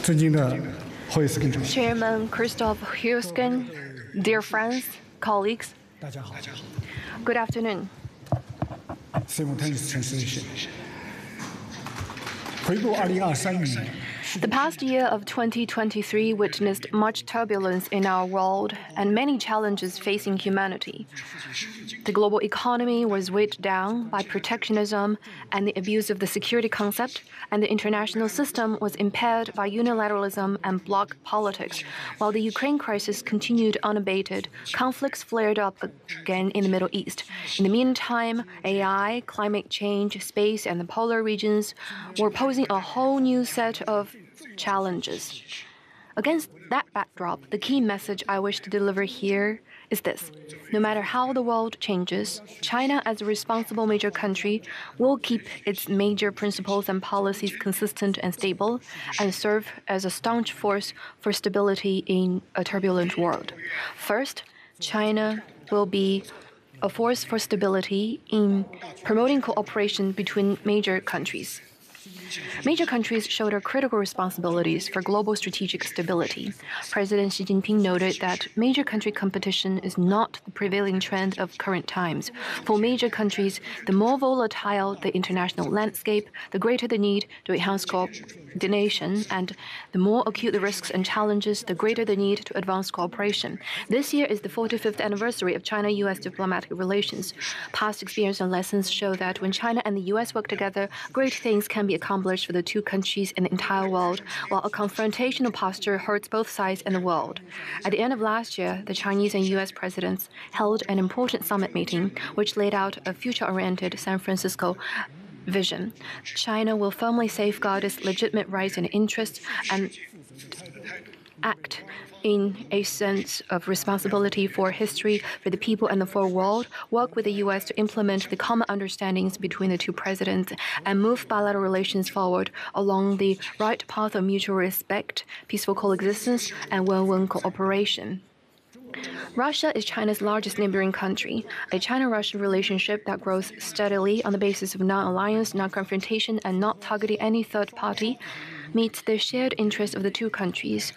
尊敬的霍伊斯根主席， Chairman Christoph Heusgen, dear friends, colleagues, 大家好。 good afternoon. Simultaneous translation. 回顾2023年。 The past year of 2023 witnessed much turbulence in our world and many challenges facing humanity. The global economy was weighed down by protectionism and the abuse of the security concept, and the international system was impaired by unilateralism and bloc politics. While the Ukraine crisis continued unabated, conflicts flared up again in the Middle East. In the meantime, AI, climate change, space, and the polar regions were posing a whole new set of challenges. Against that backdrop, the key message I wish to deliver here is this. No matter how the world changes, China, as a responsible major country, will keep its major principles and policies consistent and stable, and serve as a staunch force for stability in a turbulent world. First, China will be a force for stability in promoting cooperation between major countries. Major countries shoulder critical responsibilities for global strategic stability. President Xi Jinping noted that major country competition is not the prevailing trend of current times. For major countries, the more volatile the international landscape, the greater the need to enhance coordination, and the more acute the risks and challenges, the greater the need to advance cooperation. This year is the 45th anniversary of China-U.S. diplomatic relations. Past experience and lessons show that when China and the U.S. work together, great things can be accomplished for the two countries and the entire world, while a confrontational posture hurts both sides and the world. At the end of last year, the Chinese and U.S. presidents held an important summit meeting, which laid out a future-oriented San Francisco vision. China will firmly safeguard its legitimate rights and interests and act in a sense of responsibility for history, for the people, and for the world, work with the U.S. to implement the common understandings between the two presidents, and move bilateral relations forward along the right path of mutual respect, peaceful coexistence, and win-win cooperation. Russia is China's largest neighboring country. A China-Russian relationship that grows steadily on the basis of non-alliance, non-confrontation, and not targeting any third party meets the shared interests of the two countries,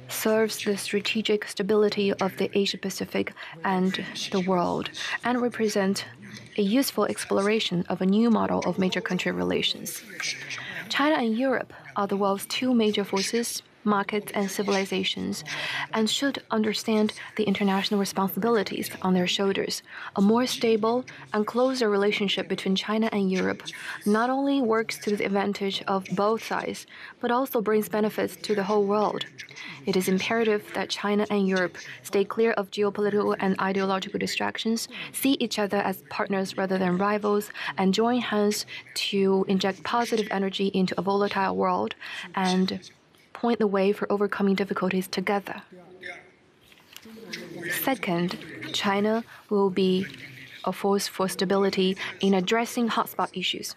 serves the strategic stability of the Asia-Pacific and the world, and represents a useful exploration of a new model of major country relations. China and Europe are the world's two major forces, markets, and civilizations, and should understand the international responsibilities on their shoulders. A more stable and closer relationship between China and Europe not only works to the advantage of both sides, but also brings benefits to the whole world. It is imperative that China and Europe stay clear of geopolitical and ideological distractions, see each other as partners rather than rivals, and join hands to inject positive energy into a volatile world and point the way for overcoming difficulties together. Second, China will be a force for stability in addressing hotspot issues.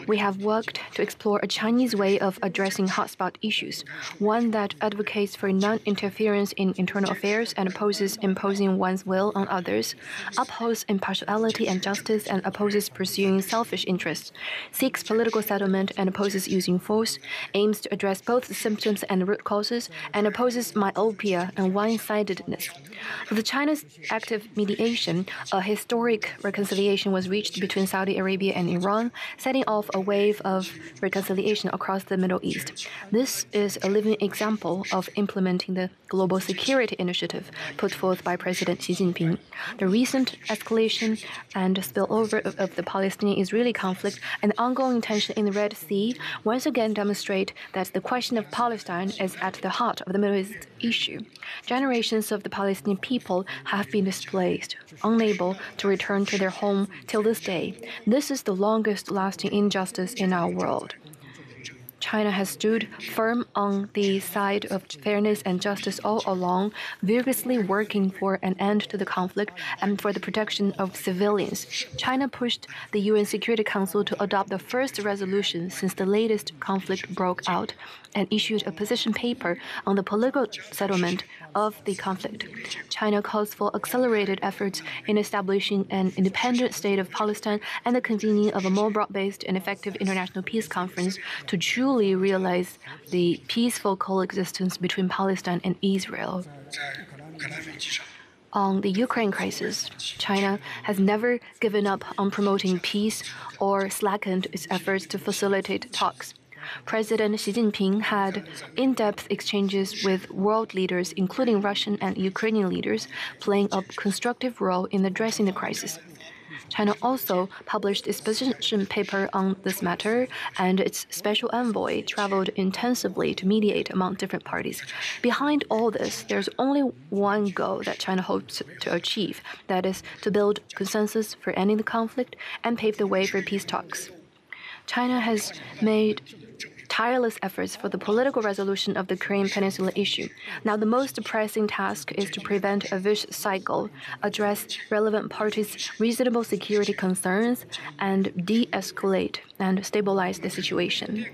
We have worked to explore a Chinese way of addressing hotspot issues, one that advocates for non-interference in internal affairs and opposes imposing one's will on others, upholds impartiality and justice and opposes pursuing selfish interests, seeks political settlement and opposes using force, aims to address both the symptoms and the root causes, and opposes myopia and one-sidedness. With China's active mediation, a historic reconciliation was reached between Saudi Arabia and Iran, setting off a wave of reconciliation across the Middle East. This is a living example of implementing the Global Security Initiative put forth by President Xi Jinping. The recent escalation and spillover of the Palestinian-Israeli conflict and the ongoing tension in the Red Sea once again demonstrate that the question of Palestine is at the heart of the Middle East issue. Generations of the Palestinian people have been displaced, unable to return to their home till this day. This is the longest-lasting injustice in our world. China has stood firm on the side of fairness and justice all along, vigorously working for an end to the conflict and for the protection of civilians. China pushed the UN Security Council to adopt the first resolution since the latest conflict broke out and issued a position paper on the political settlement of the conflict. China calls for accelerated efforts in establishing an independent state of Palestine and the convening of a more broad-based and effective international peace conference to truly truly realize the peaceful coexistence between Palestine and Israel. On the Ukraine crisis, China has never given up on promoting peace or slackened its efforts to facilitate talks. President Xi Jinping had in-depth exchanges with world leaders, including Russian and Ukrainian leaders, playing a constructive role in addressing the crisis. China also published its position paper on this matter, and its special envoy traveled intensively to mediate among different parties. Behind all this, there's only one goal that China hopes to achieve, that is, to build consensus for ending the conflict and pave the way for peace talks. China has made tireless efforts for the political resolution of the Korean Peninsula issue. Now, the most pressing task is to prevent a vicious cycle, address relevant parties' reasonable security concerns, and de-escalate and stabilize the situation.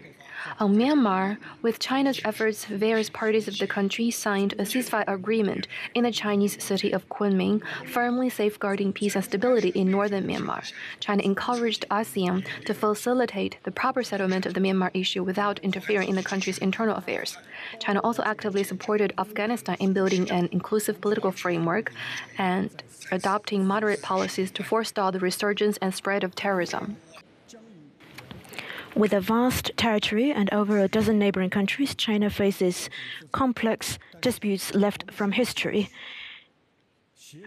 On Myanmar, with China's efforts, various parties of the country signed a ceasefire agreement in the Chinese city of Kunming, firmly safeguarding peace and stability in northern Myanmar. China encouraged ASEAN to facilitate the proper settlement of the Myanmar issue without interfering in the country's internal affairs. China also actively supported Afghanistan in building an inclusive political framework and adopting moderate policies to forestall the resurgence and spread of terrorism. With a vast territory and over a dozen neighboring countries, China faces complex disputes left from history.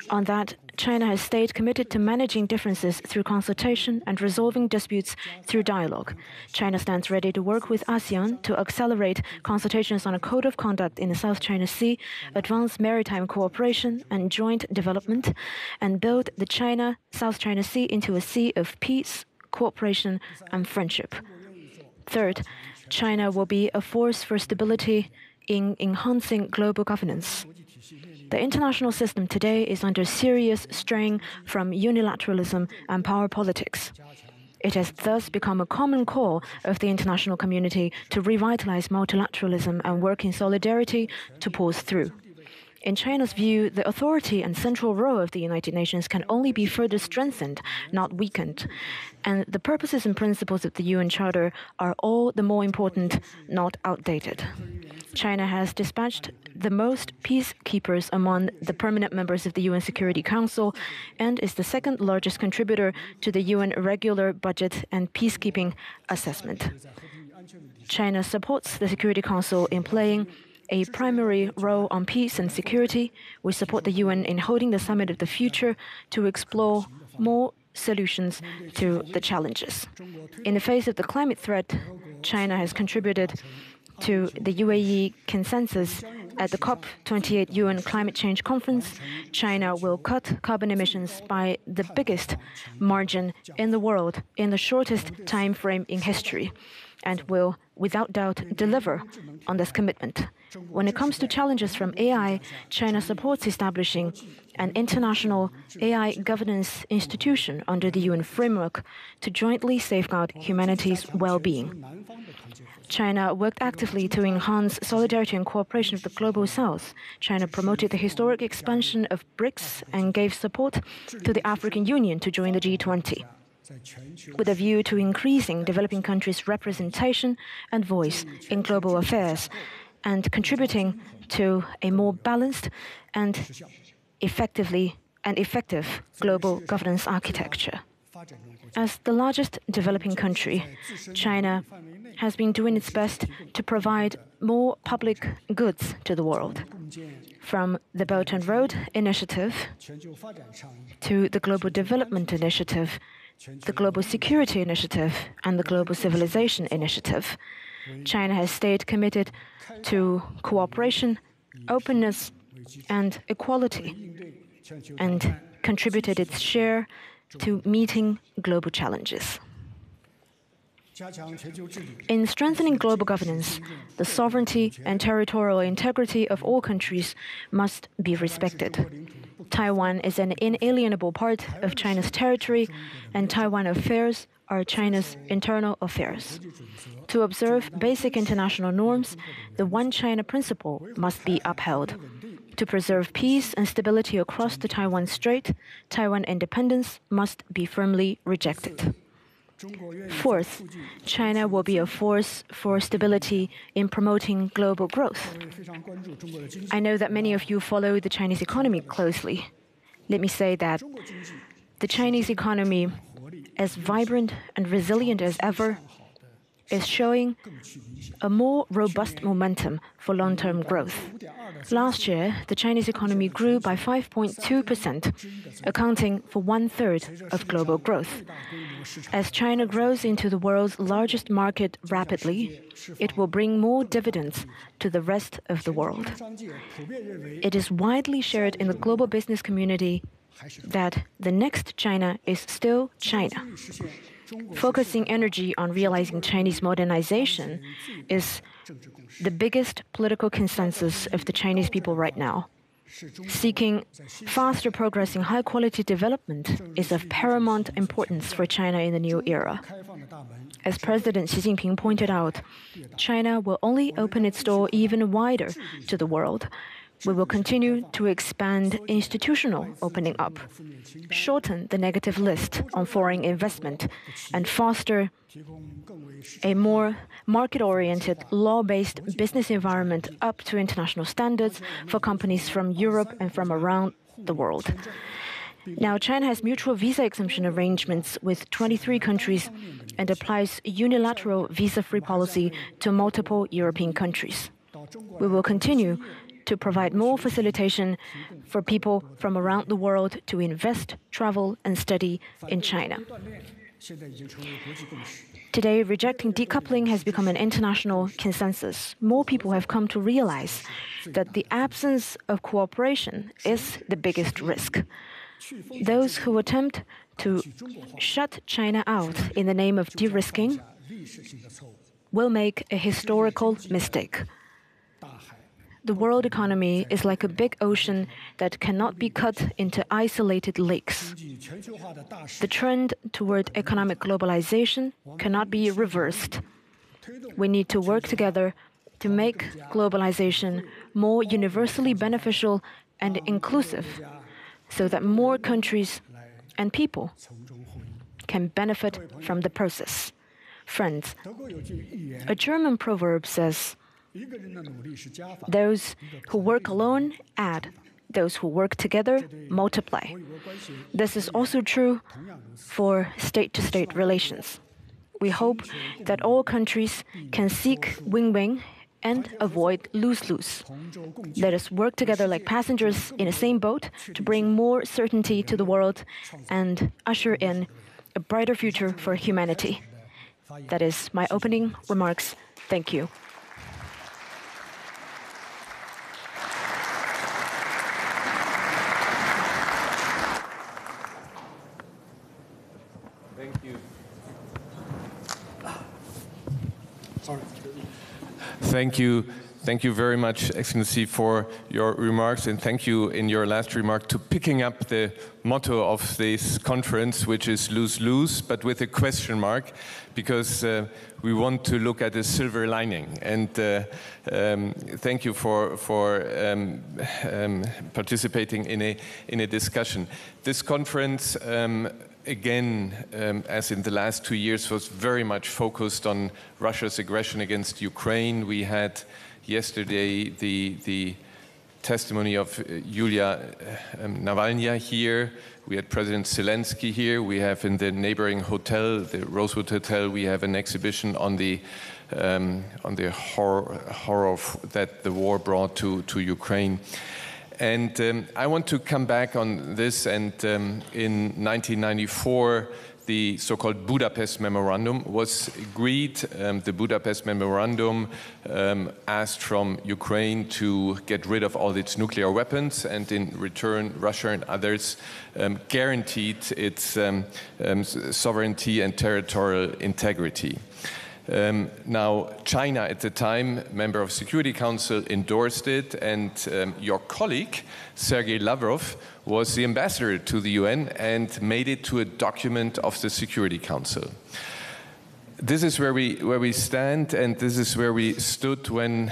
On that, China has stayed committed to managing differences through consultation and resolving disputes through dialogue. China stands ready to work with ASEAN to accelerate consultations on a code of conduct in the South China Sea, advance maritime cooperation and joint development, and build the China-South China Sea into a sea of peace, cooperation, and friendship. Third, China will be a force for stability in enhancing global governance. The international system today is under serious strain from unilateralism and power politics. It has thus become a common call of the international community to revitalize multilateralism and work in solidarity to pulse through. In China's view, the authority and central role of the United Nations can only be further strengthened, not weakened. And the purposes and principles of the UN Charter are all the more important, not outdated. China has dispatched the most peacekeepers among the permanent members of the UN Security Council and is the second largest contributor to the UN regular budget and peacekeeping assessment. China supports the Security Council in playing a primary role on peace and security. We support the UN in holding the Summit of the Future to explore more solutions to the challenges. In the face of the climate threat, China has contributed to the UAE consensus at the COP28 UN Climate Change Conference. China will cut carbon emissions by the biggest margin in the world in the shortest time frame in history, and will, without doubt, deliver on this commitment. When it comes to challenges from AI, China supports establishing an international AI governance institution under the UN framework to jointly safeguard humanity's well-being. China worked actively to enhance solidarity and cooperation of the Global South. China promoted the historic expansion of BRICS and gave support to the African Union to join the G20, with a view to increasing developing countries' representation and voice in global affairs and contributing to a more balanced and effective global governance architecture. As the largest developing country, China has been doing its best to provide more public goods to the world, from the Belt and Road Initiative to the Global Development Initiative, the Global Security Initiative, and the Global Civilization Initiative. China has stayed committed to cooperation, openness, and equality, and contributed its share to meeting global challenges. In strengthening global governance, the sovereignty and territorial integrity of all countries must be respected. Taiwan is an inalienable part of China's territory, and Taiwan affairs are China's internal affairs. To observe basic international norms, the One China principle must be upheld. To preserve peace and stability across the Taiwan Strait, Taiwan independence must be firmly rejected. Fourth, China will be a force for stability in promoting global growth. I know that many of you follow the Chinese economy closely. Let me say that the Chinese economy, as vibrant and resilient as ever, is showing a more robust momentum for long-term growth. Last year, the Chinese economy grew by 5.2%, accounting for 1/3 of global growth. As China grows into the world's largest market rapidly, it will bring more dividends to the rest of the world. It is widely shared in the global business community that the next China is still China. Focusing energy on realizing Chinese modernization is the biggest political consensus of the Chinese people right now. Seeking faster progress in high-quality development is of paramount importance for China in the new era. As President Xi Jinping pointed out, China will only open its door even wider to the world. We will continue to expand institutional opening up, shorten the negative list on foreign investment, and foster a more market-oriented, law-based business environment up to international standards for companies from Europe and from around the world. Now, China has mutual visa exemption arrangements with 23 countries and applies unilateral visa-free policy to multiple European countries. We will continue to provide more facilitation for people from around the world to invest, travel, and study in China. Today, rejecting decoupling has become an international consensus. More people have come to realize that the absence of cooperation is the biggest risk. Those who attempt to shut China out in the name of de-risking will make a historical mistake. The world economy is like a big ocean that cannot be cut into isolated lakes. The trend toward economic globalization cannot be reversed. We need to work together to make globalization more universally beneficial and inclusive, so that more countries and people can benefit from the process. Friends, a German proverb says, "Those who work alone add, those who work together multiply." This is also true for state-to-state relations. We hope that all countries can seek win-win and avoid lose-lose. Let us work together like passengers in the same boat to bring more certainty to the world and usher in a brighter future for humanity. That is my opening remarks. Thank you. Thank you. Thank you very much, Excellency, for your remarks, and thank you in your last remark to picking up the motto of this conference, which is lose-lose, but with a question mark, because we want to look at a silver lining. And thank you for participating in a discussion. This conference, again, as in the last 2 years, was very much focused on Russia's aggression against Ukraine. We had yesterday the testimony of Yulia Navalny here. We had President Zelensky here. We have in the neighboring hotel, the Rosewood Hotel, we have an exhibition on the horror that the war brought to Ukraine. And I want to come back on this, and in 1994, the so-called Budapest Memorandum was agreed. The Budapest Memorandum asked from Ukraine to get rid of all its nuclear weapons, and in return, Russia and others guaranteed its sovereignty and territorial integrity. Now, China at the time, member of Security Council, endorsed it, and your colleague, Sergei Lavrov, was the ambassador to the UN and made it to a document of the Security Council. This is where we stand, and this is where we stood when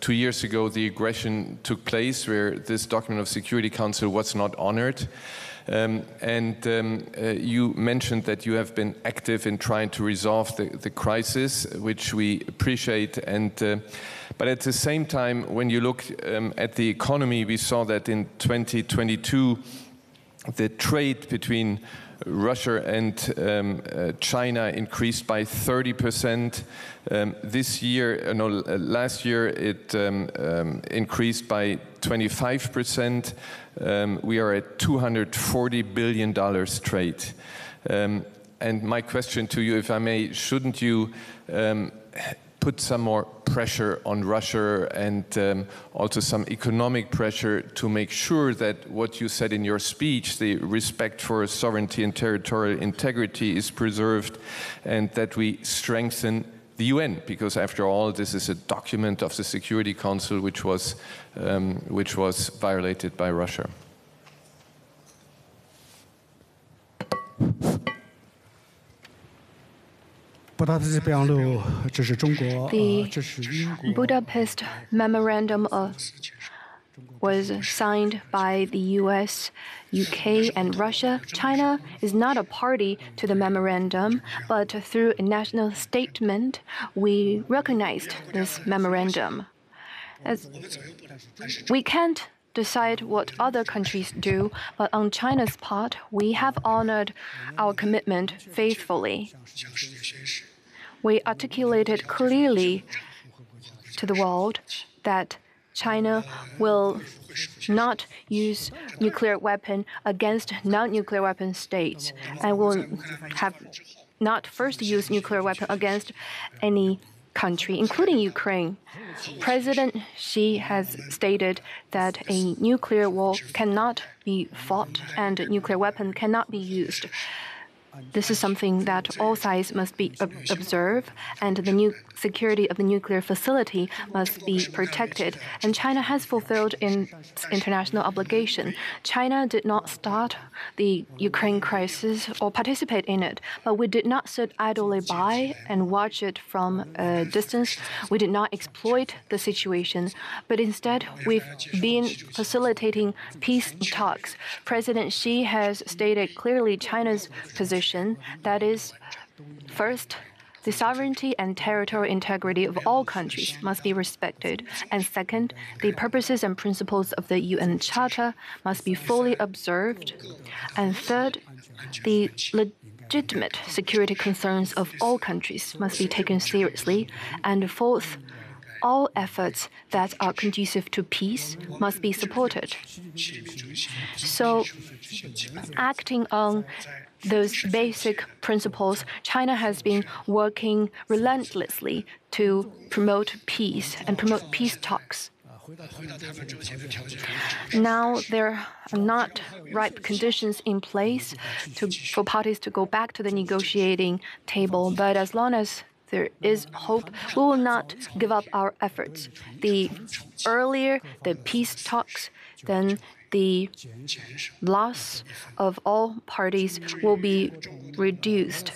2 years ago the aggression took place, where this document of Security Council was not honored. You mentioned that you have been active in trying to resolve the crisis, which we appreciate. But at the same time, when you look at the economy, we saw that in 2022, the trade between Russia and China increased by 30%. Last year it increased by 25%. We are at $240 billion trade. And my question to you, if I may, shouldn't you put some more pressure on Russia and also some economic pressure to make sure that what you said in your speech, the respect for sovereignty and territorial integrity, is preserved, and that we strengthen the UN, because after all, this is a document of the Security Council which was violated by Russia. The Budapest Memorandum was signed by the US, UK, and Russia. China is not a party to the memorandum, but through a national statement, we recognized this memorandum. As we can't decide what other countries do, but on China's part, we have honored our commitment faithfully. We articulated clearly to the world that China will not use nuclear weapon against non-nuclear weapon states, and will have not first use nuclear weapon against any country, including Ukraine. President Xi has stated that a nuclear war cannot be fought and nuclear weapon cannot be used. This is something that all sides must be observe, and the security of the nuclear facility must be protected. And China has fulfilled its international obligation. China did not start the Ukraine crisis or participate in it, but we did not sit idly by and watch it from a distance. We did not exploit the situation, but instead we've been facilitating peace talks. President Xi has stated clearly China's position. That is, first, the sovereignty and territorial integrity of all countries must be respected. And second, the purposes and principles of the UN Charter must be fully observed. And third, the legitimate security concerns of all countries must be taken seriously. And fourth, all efforts that are conducive to peace must be supported. So, acting on those basic principles, China has been working relentlessly to promote peace and promote peace talks. Now there are not ripe conditions in place for parties to go back to the negotiating table, but as long as there is hope, we will not give up our efforts. The earlier the peace talks, then the loss of all parties will be reduced.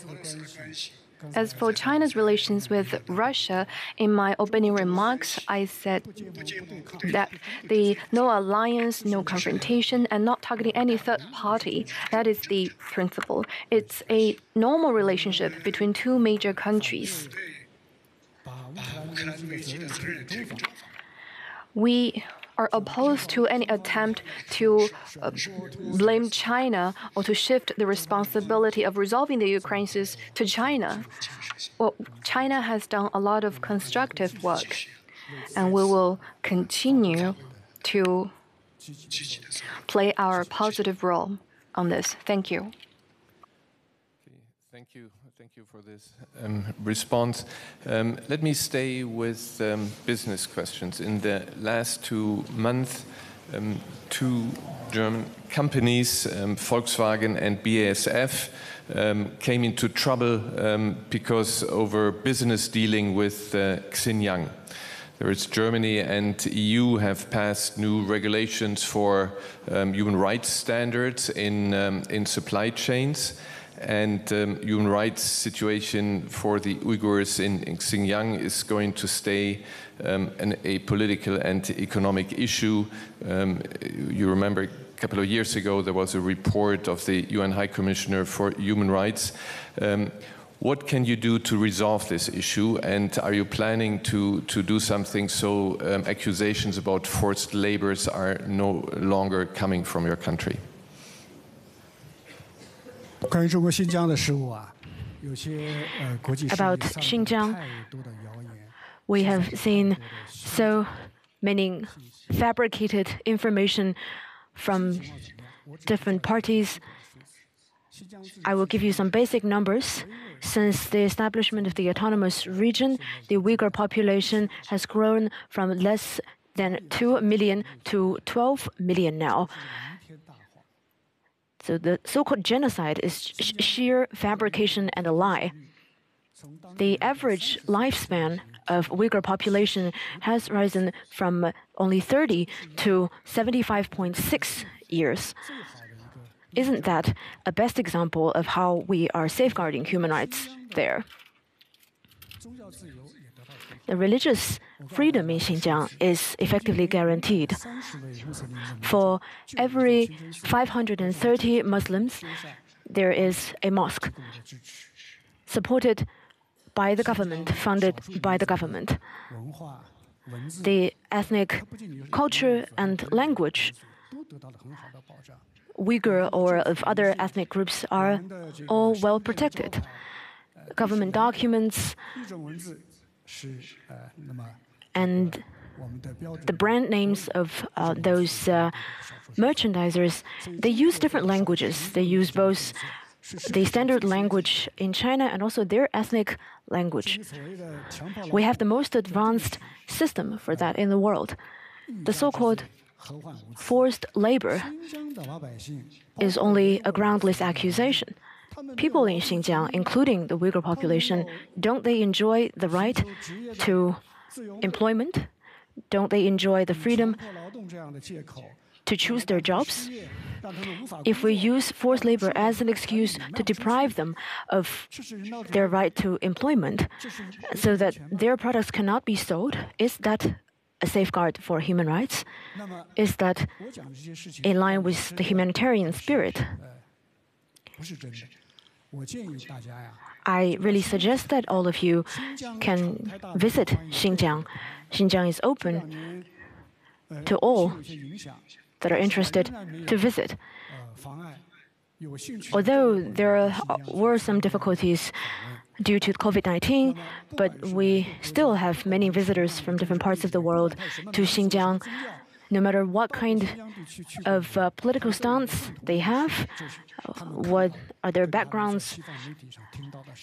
As for China's relations with Russia, in my opening remarks, I said that the no alliance, no confrontation, and not targeting any third party, that is the principle. It's a normal relationship between two major countries. We are opposed to any attempt to blame China or to shift the responsibility of resolving the Ukraine crisis to China. Well, China has done a lot of constructive work, and we will continue to play our positive role on this. Thank you. Thank you for this response. Let me stay with business questions. In the last 2 months, two German companies, Volkswagen and BASF, came into trouble because over business dealing with Xinjiang. There is Germany and EU have passed new regulations for human rights standards in supply chains. And human rights situation for the Uyghurs in Xinjiang is going to stay a political and economic issue. You remember a couple of years ago, there was a report of the UN High Commissioner for Human Rights. What can you do to resolve this issue, and are you planning to do something so accusations about forced labors are no longer coming from your country? 关于中国新疆的事务啊，有些国际 About Xinjiang, we have seen so many fabricated information from different parties. I will give you some basic numbers. Since the establishment of the autonomous region, the Uyghur population has grown from less than 2 million to 12 million now. So the so-called genocide is sheer fabrication and a lie. The average lifespan of Uyghur population has risen from only 30 to 75.6 years. Isn't that a best example of how we are safeguarding human rights there? The religious freedom in Xinjiang is effectively guaranteed. For every 530 Muslims, there is a mosque supported by the government, funded by the government. The ethnic culture and language, Uyghur or of other ethnic groups, are all well protected. Government documents and the brand names of those merchandisers, they use different languages. They use both the standard language in China and also their ethnic language. We have the most advanced system for that in the world. The so-called forced labor is only a groundless accusation. People in Xinjiang, including the Uyghur population, don't they enjoy the right to employment? Don't they enjoy the freedom to choose their jobs? If we use forced labor as an excuse to deprive them of their right to employment so that their products cannot be sold, is that a safeguard for human rights? Is that in line with the humanitarian spirit? I really suggest that all of you can visit Xinjiang. Xinjiang is open to all that are interested to visit. Although there were some difficulties due to COVID-19, but we still have many visitors from different parts of the world to Xinjiang. No matter what kind of political stance they have, what are their backgrounds,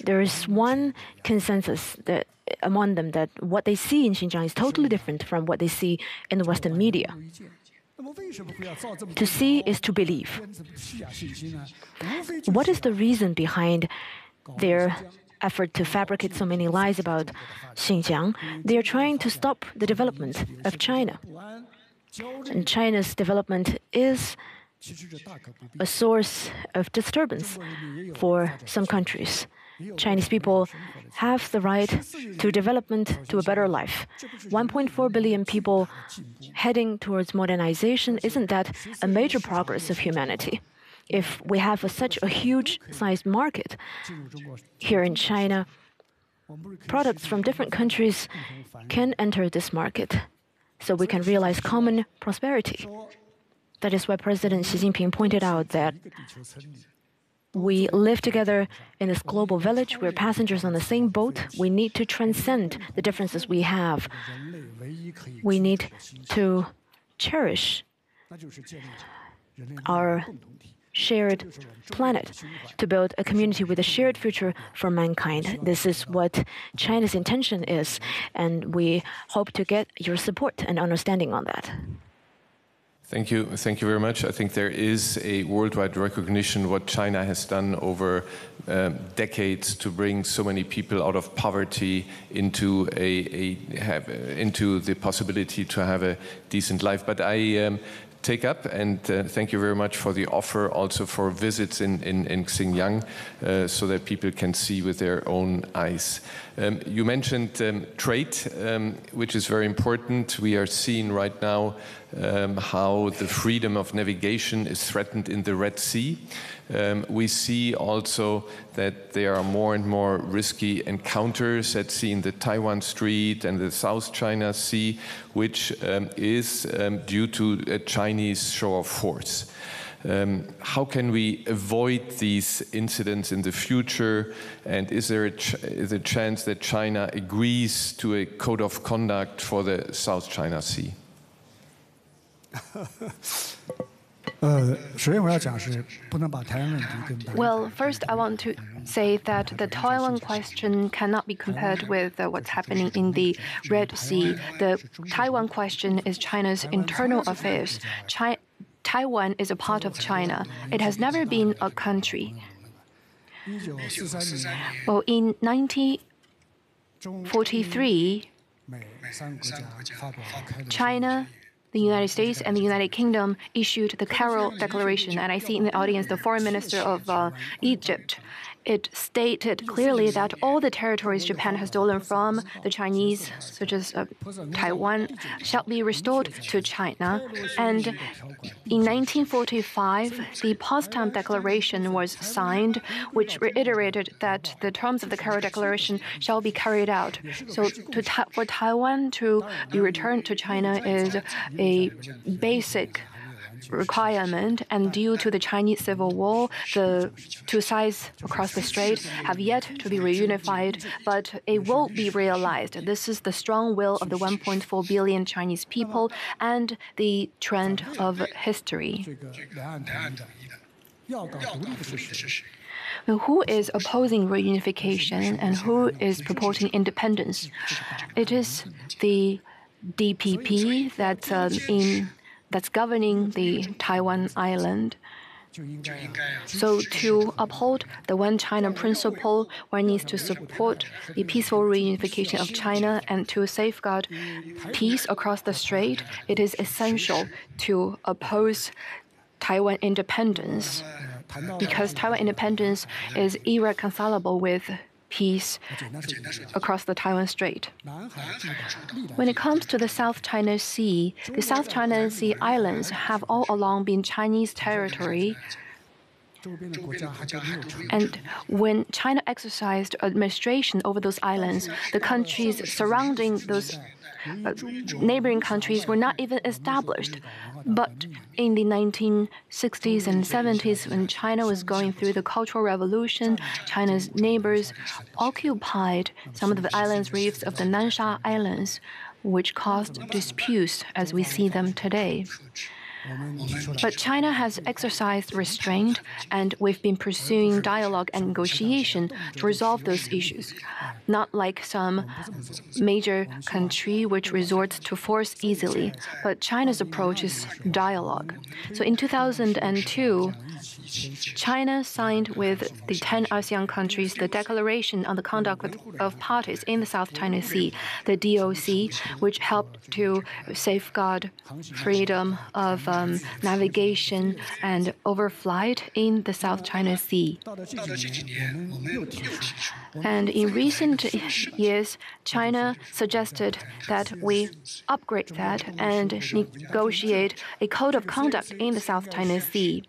there is one consensus that among them that what they see in Xinjiang is totally different from what they see in the Western media. To see is to believe. What is the reason behind their effort to fabricate so many lies about Xinjiang? They are trying to stop the development of China. And China's development is a source of disturbance for some countries. Chinese people have the right to development, to a better life. 1.4 billion people heading towards modernization, isn't that a major progress of humanity? If we have such a huge-sized market here in China, products from different countries can enter this market, so we can realize common prosperity. That is why President Xi Jinping pointed out that we live together in this global village. We're passengers on the same boat. We need to transcend the differences we have. We need to cherish our shared planet, to build a community with a shared future for mankind. This is what China's intention is, and we hope to get your support and understanding on that. Thank you very much. I think there is a worldwide recognition what China has done over decades to bring so many people out of poverty into into the possibility to have a decent life. But I take up and thank you very much for the offer also for visits in Xinjiang so that people can see with their own eyes. You mentioned trade, which is very important. We are seeing right now how the freedom of navigation is threatened in the Red Sea. We see also that there are more and more risky encounters at sea in the Taiwan Strait and the South China Sea, which is due to a Chinese show of force. How can we avoid these incidents in the future? And is there a chance that China agrees to a code of conduct for the South China Sea? Well, first I want to say that the Taiwan question cannot be compared with what's happening in the Red Sea. The Taiwan question is China's internal affairs. Taiwan is a part of China. It has never been a country. Well, in 1943, China, the United States, and the United Kingdom issued the Carroll Declaration, and I see in the audience the Foreign Minister of Egypt. It stated clearly that all the territories Japan has stolen from the Chinese, such as Taiwan, shall be restored to China. And in 1945, the Potsdam Declaration was signed, which reiterated that the terms of the Carroll Declaration shall be carried out. So for Taiwan to be returned to China is a basic requirement, and due to the Chinese Civil War, the two sides across the strait have yet to be reunified, but it will be realized. This is the strong will of the 1.4 billion Chinese people and the trend of history. Who is opposing reunification and who is purporting independence? It is the DPP that's governing the Taiwan island. So to uphold the One China principle, one needs to support the peaceful reunification of China, and to safeguard peace across the strait, it is essential to oppose Taiwan independence, because Taiwan independence is irreconcilable with peace across the Taiwan Strait. When it comes to the South China Sea, the South China Sea islands have all along been Chinese territory. And when China exercised administration over those islands, the countries surrounding those neighboring countries were not even established. But in the 1960s and 70s, when China was going through the Cultural Revolution, China's neighbors occupied some of the islands reefs of the Nansha Islands, which caused disputes as we see them today. But China has exercised restraint, and we've been pursuing dialogue and negotiation to resolve those issues, not like some major country which resorts to force easily. But China's approach is dialogue. So in 2002, China signed with the 10 ASEAN countries the Declaration on the Conduct of Parties in the South China Sea, the DOC, which helped to safeguard freedom of navigation and overflight in the South China Sea. And in recent years, China suggested that we upgrade that and negotiate a code of conduct in the South China Sea.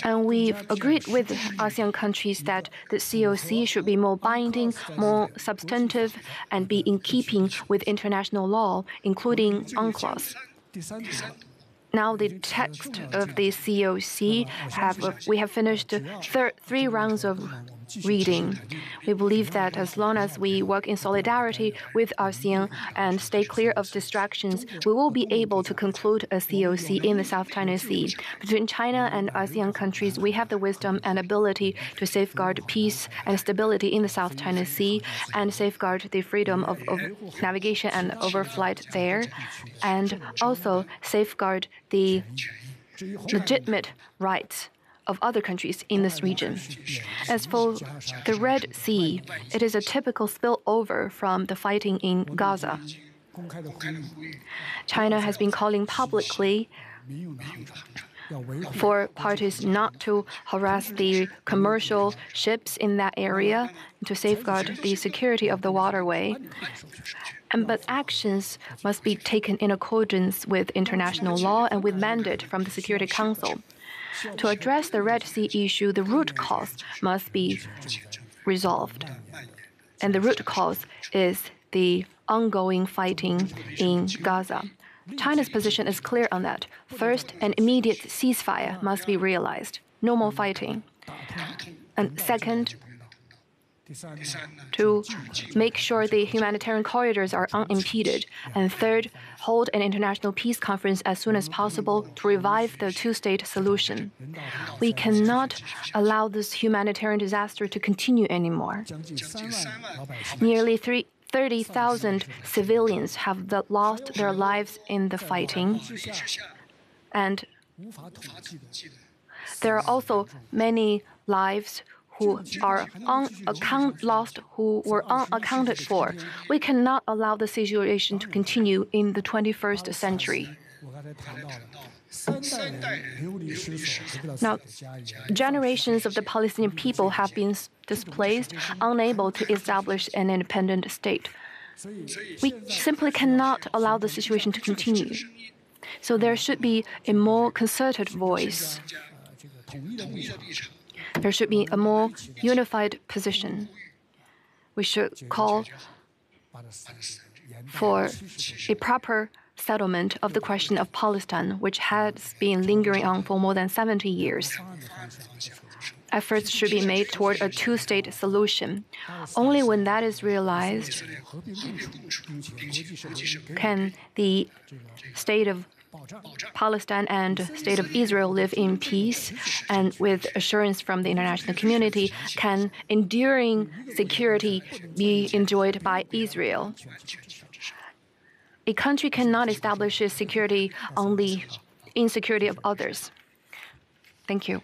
And we've agreed with ASEAN countries that the COC should be more binding, more substantive, and be in keeping with international law, including UNCLOS. Now the text of the COC we have finished 3 rounds of reading. We believe that as long as we work in solidarity with ASEAN and stay clear of distractions, we will be able to conclude a COC in the South China Sea. Between China and ASEAN countries, we have the wisdom and ability to safeguard peace and stability in the South China Sea and safeguard the freedom of navigation and overflight there, and also safeguard the legitimate rights of other countries in this region. As for the Red Sea, it is a typical spillover from the fighting in Gaza. China has been calling publicly for parties not to harass the commercial ships in that area to safeguard the security of the waterway. But actions must be taken in accordance with international law and with mandate from the Security Council. To address the Red Sea issue, the root cause must be resolved. And the root cause is the ongoing fighting in Gaza. China's position is clear on that. First, an immediate ceasefire must be realized. No more fighting. And second, to make sure the humanitarian corridors are unimpeded. And third, hold an international peace conference as soon as possible to revive the two-state solution. We cannot allow this humanitarian disaster to continue anymore. Nearly 30,000 civilians have lost their lives in the fighting. And there are also many lives who are lost, who were unaccounted for. We cannot allow the situation to continue in the 21st century. Now, generations of the Palestinian people have been displaced, unable to establish an independent state. We simply cannot allow the situation to continue. So there should be a more concerted voice. There should be a more unified position. We should call for a proper settlement of the question of Palestine, which has been lingering on for more than 70 years. Efforts should be made toward a two-state solution. Only when that is realized can the state of Palestine and State of Israel live in peace, and with assurance from the international community, can enduring security be enjoyed by Israel. A country cannot establish its security on the insecurity of others. Thank you.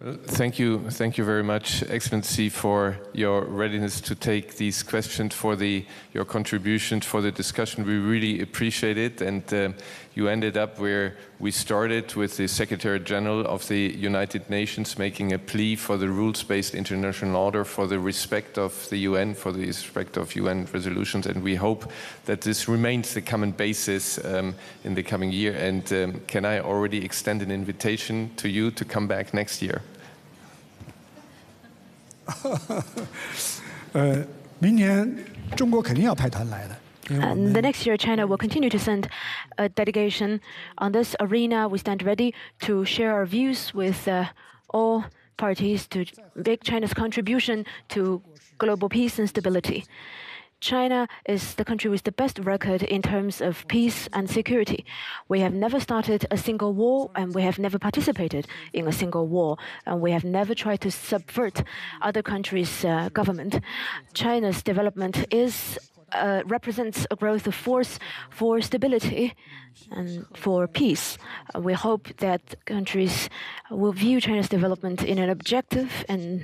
Well, thank you very much, Excellency, for your readiness to take these questions, for your contributions, for the discussion. We really appreciate it, and you ended up where we started, with the Secretary General of the United Nations making a plea for the rules-based international order, for the respect of the UN, for the respect of UN resolutions, and we hope that this remains the common basis in the coming year. And can I already extend an invitation to you to come back next year? 明年中国肯定要派团来的。 And the next year, China will continue to send a delegation. On this arena, we stand ready to share our views with all parties to make China's contribution to global peace and stability. China is the country with the best record in terms of peace and security. We have never started a single war, and we have never participated in a single war, and we have never tried to subvert other countries' government. China's development represents a growth of force for stability and for peace. We hope that countries will view China's development in an objective and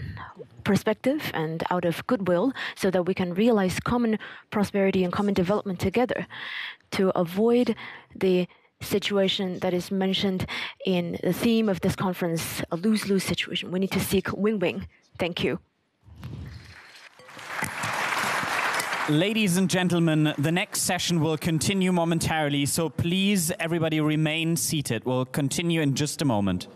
perspective and out of goodwill, so that we can realize common prosperity and common development together, to avoid the situation that is mentioned in the theme of this conference, a lose-lose situation. We need to seek win-win. Thank you. Ladies and gentlemen, the next session will continue momentarily, so please, everybody remain seated. We'll continue in just a moment.